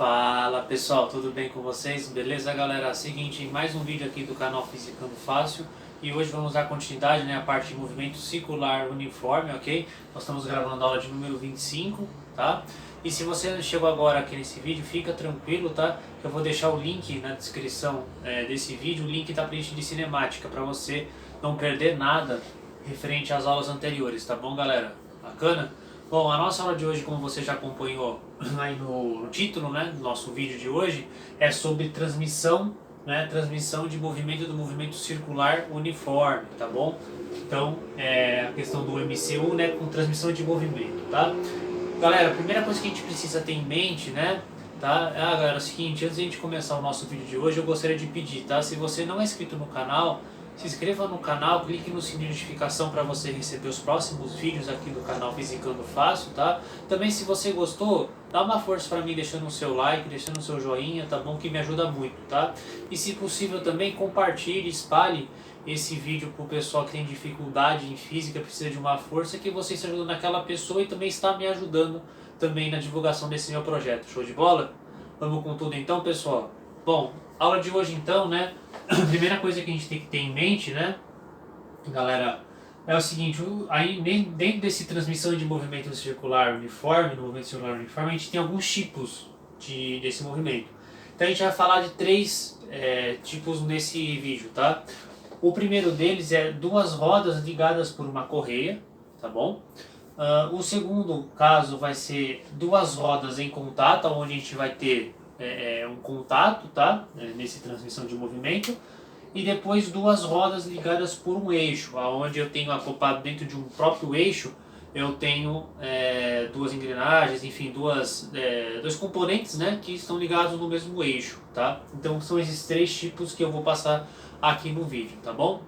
Fala pessoal, tudo bem com vocês? Beleza galera? Seguinte, mais um vídeo aqui do canal Fisicando Fácil. E hoje vamos dar continuidade, né, a parte de movimento circular uniforme, ok? Nós estamos gravando a aula de número 25, tá? E se você chegou agora aqui nesse vídeo, fica tranquilo, tá? Eu vou deixar o link na descrição desse vídeo, o link da playlist de cinemática, para você não perder nada referente às aulas anteriores, tá bom galera? Bacana? Bom, a nossa aula de hoje, como você já acompanhou aí no título, né, do nosso vídeo de hoje, é sobre transmissão, né, transmissão de movimento do movimento circular uniforme, tá bom? Então, a questão do MCU, né, com transmissão de movimento, tá? Galera, a primeira coisa que a gente precisa ter em mente, né, tá? Galera, é o seguinte, antes de a gente começar o nosso vídeo de hoje, eu gostaria de pedir, tá? Se você não é inscrito no canal, se inscreva no canal, clique no sininho de notificação para você receber os próximos vídeos aqui do canal Fisicando Fácil, tá? Também, se você gostou, dá uma força para mim deixando o seu like, deixando o seu joinha, tá bom? Que me ajuda muito, tá? E se possível também compartilhe, espalhe esse vídeo pro pessoal que tem dificuldade em física, precisa de uma força, que você está ajudando aquela pessoa e também está me ajudando também na divulgação desse meu projeto. Show de bola? Vamos com tudo então, pessoal? Bom, aula de hoje então, né? A primeira coisa que a gente tem que ter em mente, né, galera, é o seguinte, aí dentro desse transmissão de movimento circular uniforme, no movimento circular uniforme, a gente tem alguns tipos desse movimento. Então a gente vai falar de três tipos nesse vídeo, tá? O primeiro deles é duas rodas ligadas por uma correia, tá bom? O segundo caso vai ser duas rodas em contato, onde a gente vai ter um contato, tá? Nesse transmissão de movimento. E depois duas rodas ligadas por um eixo, onde eu tenho acoplado dentro de um próprio eixo, eu tenho duas engrenagens, enfim, dois componentes, né, que estão ligados no mesmo eixo, tá? Então são esses três tipos que eu vou passar aqui no vídeo, tá bom?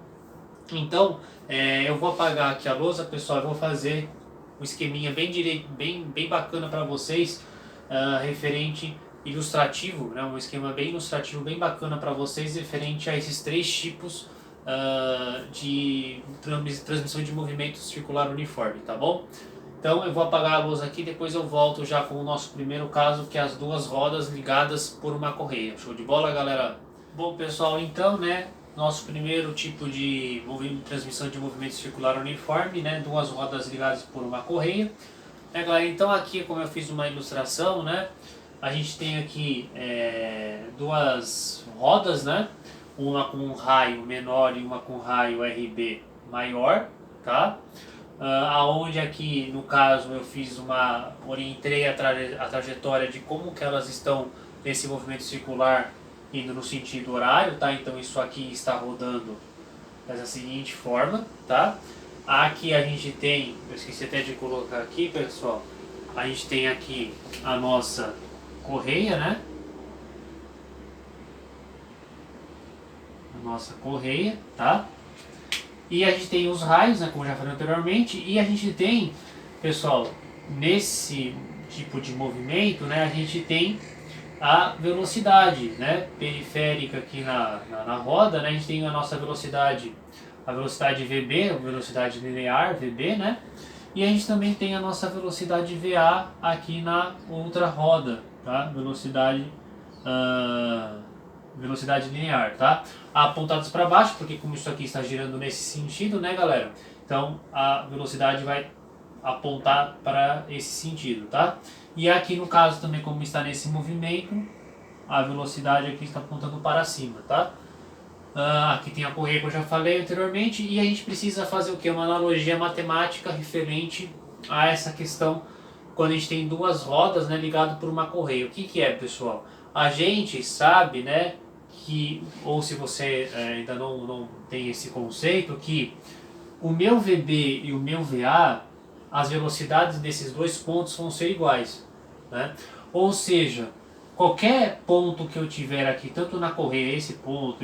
Então, eu vou apagar aqui a lousa, pessoal, eu vou fazer um esqueminha bem bacana para vocês, referente ilustrativo, né, um esquema bem ilustrativo, bem bacana para vocês, referente a esses três tipos de transmissão de movimento circular uniforme, tá bom? Então eu vou apagar a luz aqui, depois eu volto já com o nosso primeiro caso, que é as duas rodas ligadas por uma correia. Show de bola, galera? Bom, pessoal, então, né, nosso primeiro tipo de transmissão de movimento circular uniforme, né, duas rodas ligadas por uma correia. Galera, então aqui, como eu fiz uma ilustração, né, a gente tem aqui duas rodas, né? Uma com um raio menor e uma com raio RB maior, tá? Aonde aqui, no caso, eu orientei a trajetória de como que elas estão nesse movimento circular indo no sentido horário, tá? Então isso aqui está rodando dessa seguinte forma, tá? Aqui a gente tem, eu esqueci até de colocar aqui, pessoal, a gente tem aqui a nossa correia, né? A nossa correia, tá? E a gente tem os raios, né, como já falei anteriormente, e a gente tem, pessoal, nesse tipo de movimento, né, a gente tem a velocidade, né, periférica aqui na roda, né? A gente tem a nossa velocidade, a velocidade VB, a velocidade linear VB, né? E a gente também tem a nossa velocidade VA aqui na outra roda, tá? Velocidade linear, tá? Apontadas para baixo, porque como isso aqui está girando nesse sentido, né, galera? Então a velocidade vai apontar para esse sentido, tá? E aqui no caso também, como está nesse movimento, a velocidade aqui está apontando para cima, tá? Aqui tem a correia que eu já falei anteriormente, e a gente precisa fazer o que? Uma analogia matemática referente a essa questão quando a gente tem duas rodas, né, ligadas por uma correia. O que é, pessoal? A gente sabe, né, que, ou se você ainda não tem esse conceito, que o meu VB e o meu VA, as velocidades desses dois pontos vão ser iguais, né? Ou seja, qualquer ponto que eu tiver aqui, tanto na correia, esse ponto,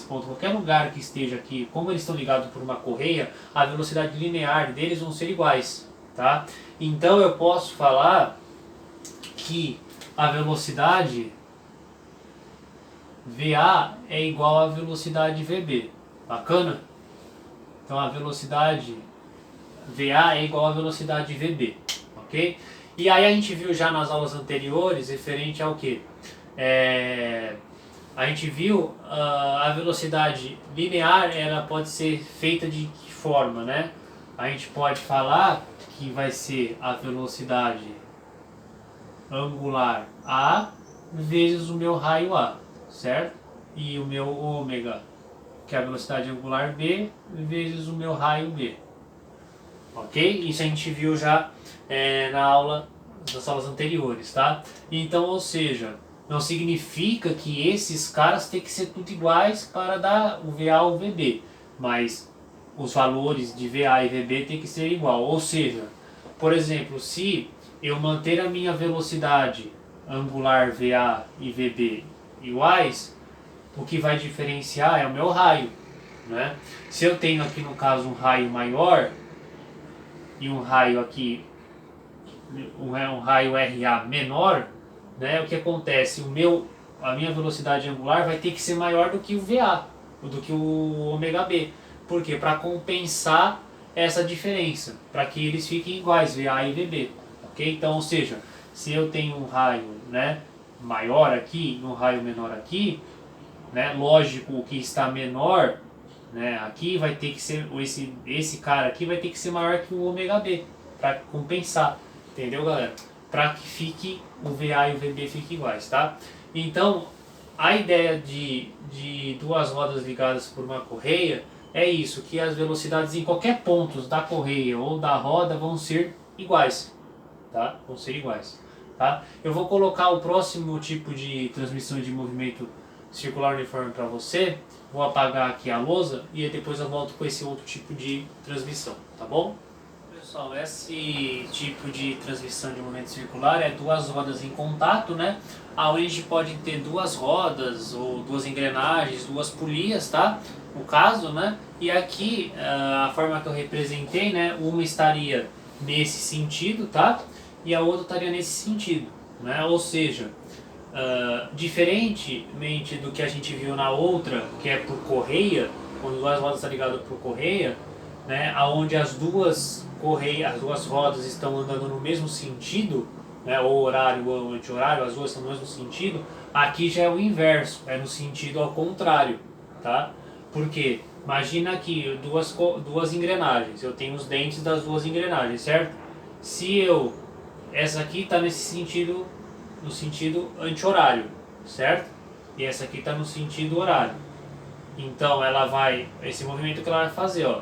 qualquer lugar que esteja aqui, como eles estão ligados por uma correia, a velocidade linear deles vão ser iguais, tá? Então eu posso falar que a velocidade VA é igual à velocidade VB, bacana? Então a velocidade VA é igual à velocidade VB, ok? E aí a gente viu já nas aulas anteriores, referente ao que? A gente viu a velocidade linear, ela pode ser feita de que forma, né? A gente pode falar que vai ser a velocidade angular A vezes o meu raio A, certo? E o meu ômega, que é a velocidade angular B, vezes o meu raio B. Ok? Isso a gente viu já nas aulas anteriores, tá? Então, ou seja, não significa que esses caras têm que ser tudo iguais para dar o VA ou o VB, mas os valores de VA e VB têm que ser igual. Ou seja, por exemplo, se eu manter a minha velocidade angular VA e VB iguais, o que vai diferenciar é o meu raio, né? Se eu tenho aqui no caso um raio maior e um raio aqui, um raio RA menor, né? O que acontece? A minha velocidade angular vai ter que ser maior do que o VA, do que o ômega B. Por quê? Para compensar essa diferença, para que eles fiquem iguais, VA e VB. Ok? Então, ou seja, se eu tenho um raio, né, maior aqui e um raio menor aqui, né, lógico, o que está menor, né, aqui vai ter que ser, esse cara aqui vai ter que ser maior que o ômega B, para compensar, entendeu, galera? Para que fique o VA e o VB fiquem iguais, tá? Então, a ideia de duas rodas ligadas por uma correia é isso, que as velocidades em qualquer ponto da correia ou da roda vão ser iguais, tá? Vão ser iguais, tá? Eu vou colocar o próximo tipo de transmissão de movimento circular uniforme para você. Vou apagar aqui a lousa e depois eu volto com esse outro tipo de transmissão, tá bom? Pessoal, esse tipo de transmissão de movimento circular é duas rodas em contato, né? Aonde a gente pode ter duas rodas ou duas engrenagens, duas polias, tá? No caso, né? E aqui a forma que eu representei, né? Uma estaria nesse sentido, tá? E a outra estaria nesse sentido, né? Ou seja, diferentemente do que a gente viu na outra, que é por correia, quando duas rodas estão ligadas por correia, né, onde as duas rodas estão andando no mesmo sentido, né, ou horário ou anti-horário, as duas estão no mesmo sentido, aqui já é o inverso, é no sentido ao contrário, tá? Porque imagina aqui duas engrenagens, eu tenho os dentes das duas engrenagens, certo? Se essa aqui está nesse sentido, no sentido anti-horário, certo? E essa aqui está no sentido horário. Então esse movimento que ela vai fazer, ó,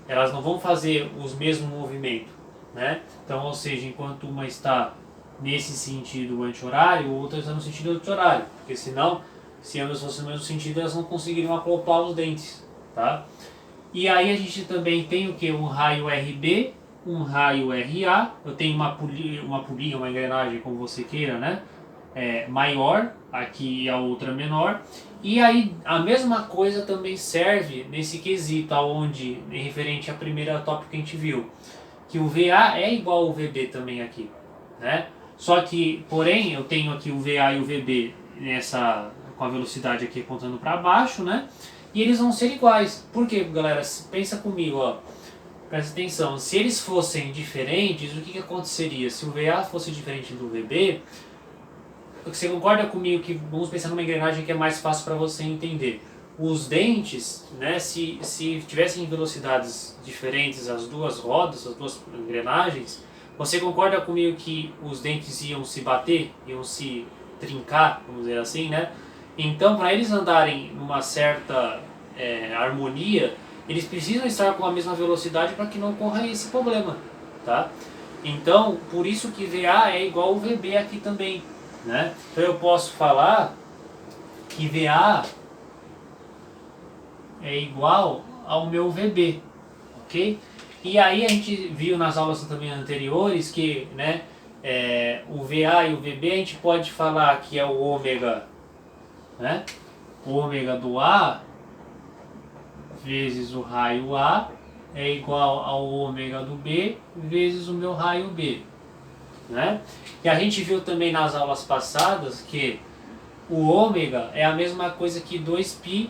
elas não vão fazer os mesmos movimentos, né? Então, ou seja, enquanto uma está nesse sentido anti-horário, outra está no sentido anti-horário, porque senão, se ambas fossem no mesmo sentido, elas não conseguiriam acoplar os dentes, tá? E aí a gente também tem o que? Um raio RB, um raio RA, eu tenho uma polia, uma engrenagem, como você queira, né? Maior, aqui a outra menor. E aí a mesma coisa também serve nesse quesito, aonde referente à primeira tópico que a gente viu, que o VA é igual ao VB também aqui, né? Só que, porém, eu tenho aqui o VA e o VB com a velocidade aqui apontando para baixo, né? E eles vão ser iguais. Por quê, galera? Pensa comigo, ó. Presta atenção. Se eles fossem diferentes, o que aconteceria? Se o VA fosse diferente do VB, você concorda comigo que vamos pensar numa engrenagem que é mais fácil para você entender? Os dentes, né, se tivessem velocidades diferentes as duas rodas, as duas engrenagens, você concorda comigo que os dentes iam se bater, iam se trincar, vamos dizer assim, né? Então, para eles andarem numa certa harmonia, eles precisam estar com a mesma velocidade para que não ocorra esse problema, tá? Então, por isso que VA é igual ao VB aqui também, né? Então eu posso falar que VA é igual ao meu VB, ok? E aí a gente viu nas aulas também anteriores que, né, o VA e o VB a gente pode falar que é o ômega, né? O ômega do A vezes o raio A é igual ao ômega do B vezes o meu raio B, né? E a gente viu também nas aulas passadas que o ômega é a mesma coisa que 2πf,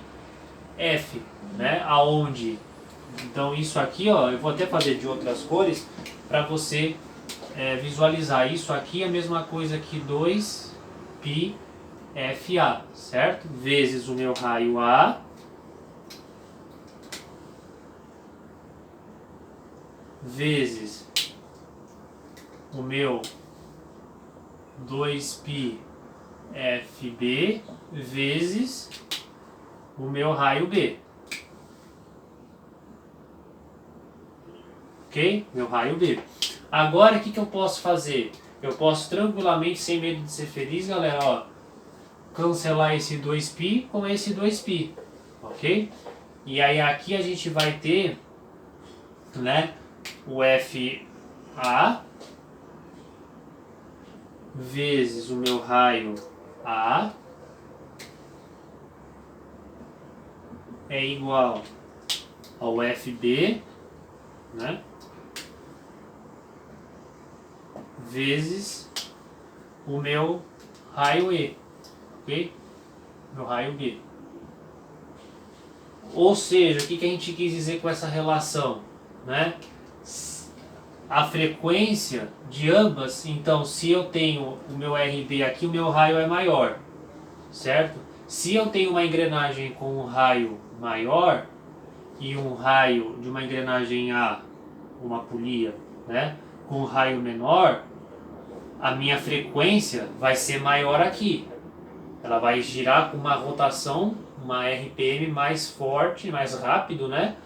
né? Aonde, então isso aqui, ó, eu vou até fazer de outras cores para você visualizar isso aqui é a mesma coisa que 2πFA, certo? Vezes o meu raio A vezes o meu 2πFB vezes o meu raio B. Ok? Meu raio B. Agora, o que eu posso fazer? Eu posso tranquilamente, sem medo de ser feliz, galera, ó, cancelar esse 2π com esse 2π. Ok? E aí aqui a gente vai ter, né, o FA vezes o meu raio A é igual ao FB, né, vezes o meu raio E, ok? Meu raio B. Ou seja, o que a gente quis dizer com essa relação, né? A frequência de ambas, então se eu tenho o meu RB aqui, o meu raio é maior, certo? Se eu tenho uma engrenagem com um raio maior e um raio de uma engrenagem A, uma polia, né, com um raio menor, a minha frequência vai ser maior aqui. Ela vai girar com uma rotação, uma RPM mais forte, mais rápido, né?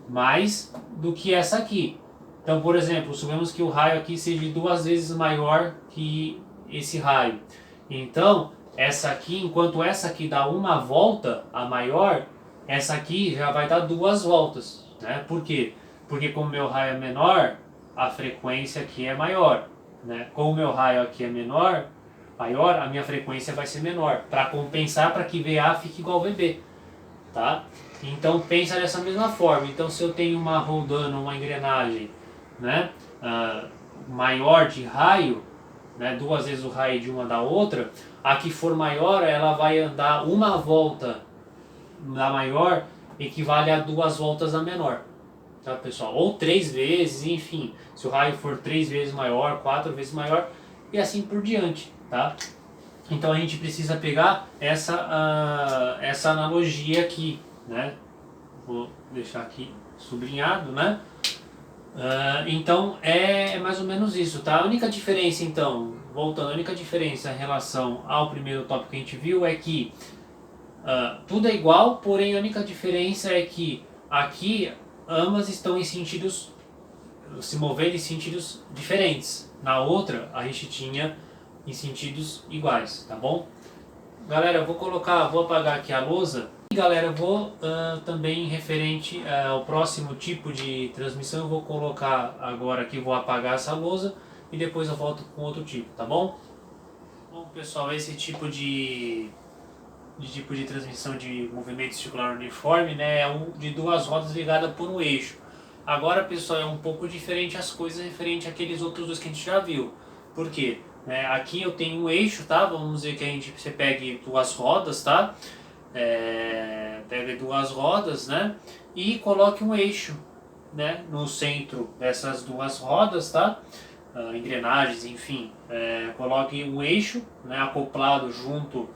Mais do que essa aqui. Então, por exemplo, suponhamos que o raio aqui seja 2 vezes maior que esse raio. Então, essa aqui, enquanto essa aqui dá uma volta, a maior, essa aqui já vai dar 2 voltas, né? Por quê? Porque como o meu raio é menor, a frequência aqui é maior, né? Como o meu raio aqui é maior, a minha frequência vai ser menor, para compensar para que VA fique igual a VB, tá? Então pensa dessa mesma forma. Então se eu tenho uma rodando, uma engrenagem, né, maior de raio, né, 2 vezes o raio de uma da outra, a que for maior ela vai andar uma volta da maior equivale a 2 voltas da menor, tá, pessoal? Ou 3 vezes, enfim, se o raio for 3 vezes maior, 4 vezes maior e assim por diante, tá? Então a gente precisa pegar essa analogia aqui, né? Vou deixar aqui sublinhado, né? Então é mais ou menos isso, tá? A única diferença, então, voltando, a única diferença em relação ao primeiro tópico que a gente viu é que tudo é igual, porém a única diferença é que aqui ambas estão em sentidos, se movendo em sentidos diferentes. Na outra a gente tinha em sentidos iguais, tá bom? Galera, eu vou apagar aqui a lousa. E galera, eu vou também referente ao próximo tipo de transmissão, eu vou colocar agora aqui, vou apagar essa lousa e depois eu volto com outro tipo, tá bom? Bom pessoal, esse tipo de transmissão de movimento circular uniforme, né, é um de 2 rodas ligadas por um eixo. Agora pessoal, é um pouco diferente as coisas referente àqueles outros dois que a gente já viu. Por quê? Aqui eu tenho um eixo, tá? Vamos dizer que você pegue 2 rodas, tá? Pega 2 rodas, né? E coloque um eixo, né, no centro dessas 2 rodas, tá? Engrenagens, enfim. Coloque um eixo, né, acoplado junto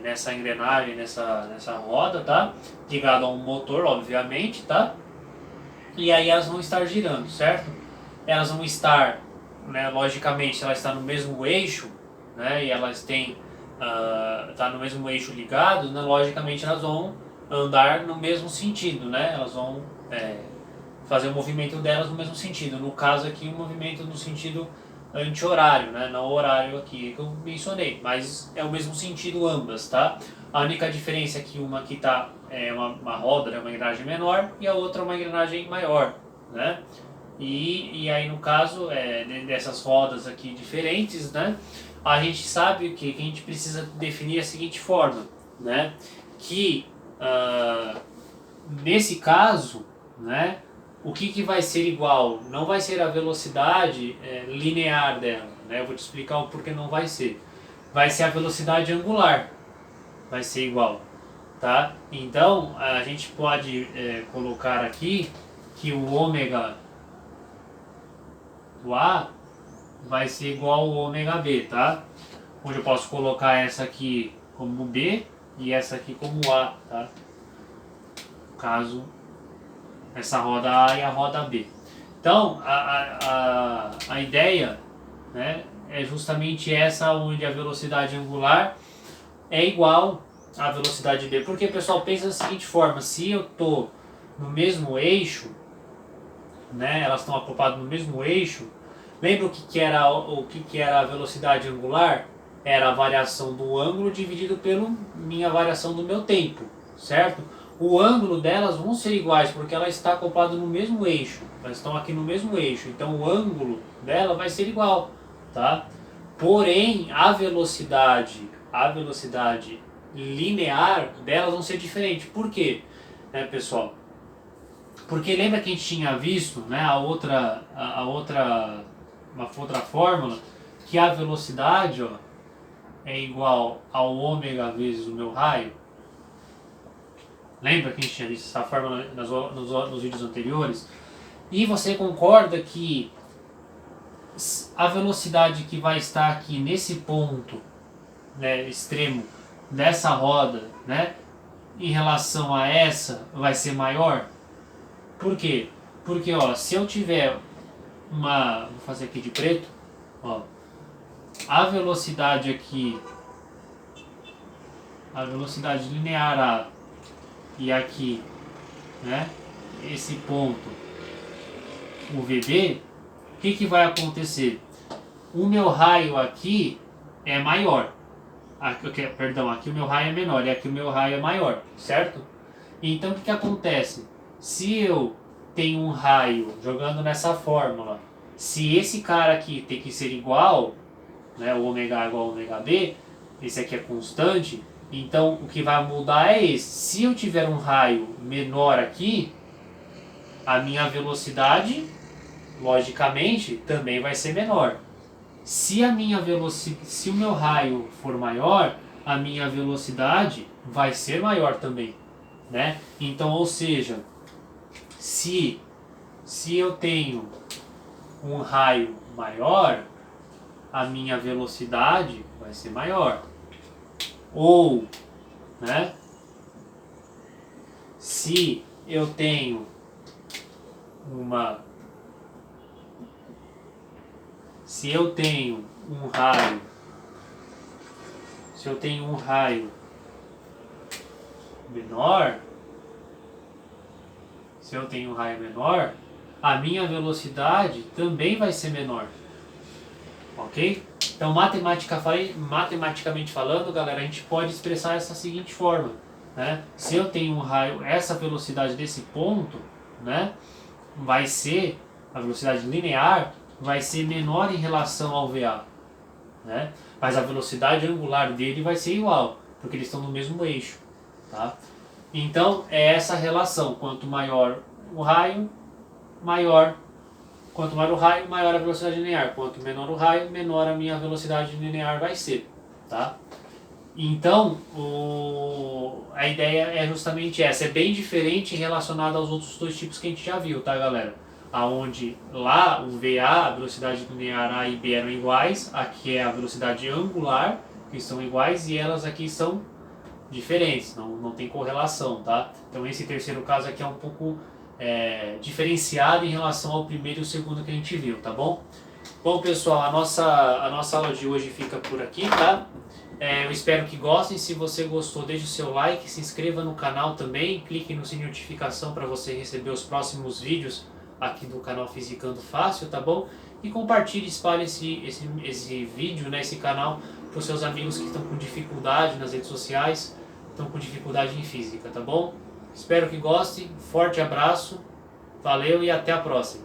nessa engrenagem, nessa roda, tá? Ligado a um motor, obviamente, tá? E aí elas vão estar girando, certo? Elas vão estar, né, logicamente, se ela está no mesmo eixo, né, e elas têm tá no mesmo eixo ligado, né, logicamente elas vão andar no mesmo sentido, né? Elas vão fazer o movimento delas no mesmo sentido. No caso aqui, o movimento no sentido anti-horário, né? Não horário aqui que eu mencionei, mas é o mesmo sentido ambas, tá? A única diferença é que uma aqui tá uma roda, né, uma engrenagem menor, e a outra uma engrenagem maior, né? E aí no caso dessas rodas aqui diferentes, né, a gente sabe que a gente precisa definir a seguinte forma, né, que nesse caso, né, o que vai ser igual? Não vai ser a velocidade linear dela, né? Eu vou te explicar o porquê não vai ser. Vai ser a velocidade angular, vai ser igual, tá? Então a gente pode colocar aqui que o ômega do A vai ser igual ao ômega B, tá? Onde eu posso colocar essa aqui como B e essa aqui como A, tá? No caso, essa roda A e a roda B. Então, a ideia, né, é justamente essa, onde a velocidade angular é igual à velocidade B. Porque, pessoal, pensa da seguinte forma: se eu estou no mesmo eixo, né, elas estão acopladas no mesmo eixo, lembra o que era a velocidade angular? Era a variação do ângulo dividido pela minha variação do meu tempo, certo? O ângulo delas vão ser iguais, porque ela está acoplada no mesmo eixo. Elas estão aqui no mesmo eixo, então o ângulo dela vai ser igual, tá? Porém, a velocidade linear delas vão ser diferente. Por quê, né, pessoal? Porque lembra que a gente tinha visto, né, uma outra fórmula, que a velocidade, ó, é igual ao ômega vezes o meu raio? Lembra que a gente tinha visto essa fórmula nos vídeos anteriores? E você concorda que a velocidade que vai estar aqui nesse ponto, né, extremo dessa roda, né, em relação a essa, vai ser maior? Por quê? Porque, ó, se eu tiver vou fazer aqui de preto, ó, a velocidade aqui, a velocidade linear A, e aqui, né, esse ponto, o VB, o que vai acontecer? O meu raio aqui é maior. Aqui o meu raio é menor e aqui o meu raio é maior, certo? Então o que acontece? Se eu tenho um raio jogando nessa fórmula, se esse cara aqui tem que ser igual, né, o ômega A igual ao ômega B, esse aqui é constante, então o que vai mudar é esse. Se eu tiver um raio menor aqui, a minha velocidade, logicamente, também vai ser menor. Se o meu raio for maior, a minha velocidade vai ser maior também, né? Então, ou seja, se eu tenho um raio maior, a minha velocidade vai ser maior. Ou, né, se eu tenho um raio menor, a minha velocidade também vai ser menor. Ok? Então, matematicamente falando, galera, a gente pode expressar essa seguinte forma, né? Se eu tenho um raio, essa velocidade desse ponto, né, vai ser, a velocidade linear vai ser menor em relação ao VA, né? Mas a velocidade angular dele vai ser igual, porque eles estão no mesmo eixo, tá? Então, é essa relação: quanto maior o raio, maior a velocidade linear. Quanto menor o raio, menor a minha velocidade linear vai ser, tá? Então, a ideia é justamente essa. É bem diferente relacionada aos outros dois tipos que a gente já viu, tá, galera? Aonde lá o VA, a velocidade linear A e B eram iguais, aqui é a velocidade angular, que são iguais, e elas aqui são diferentes, não tem correlação, tá? Então esse terceiro caso aqui é um pouco diferenciado em relação ao primeiro e o segundo que a gente viu, tá bom? Bom, pessoal, a nossa aula de hoje fica por aqui, tá? Eu espero que gostem. Se você gostou, deixe o seu like, se inscreva no canal também, clique no sininho de notificação para você receber os próximos vídeos aqui do canal Fisicando Fácil, tá bom? E compartilhe, espalhe esse vídeo, né, esse canal, para os seus amigos que estão com dificuldade nas redes sociais, estão com dificuldade em física, tá bom? Espero que gostem, forte abraço, valeu e até a próxima!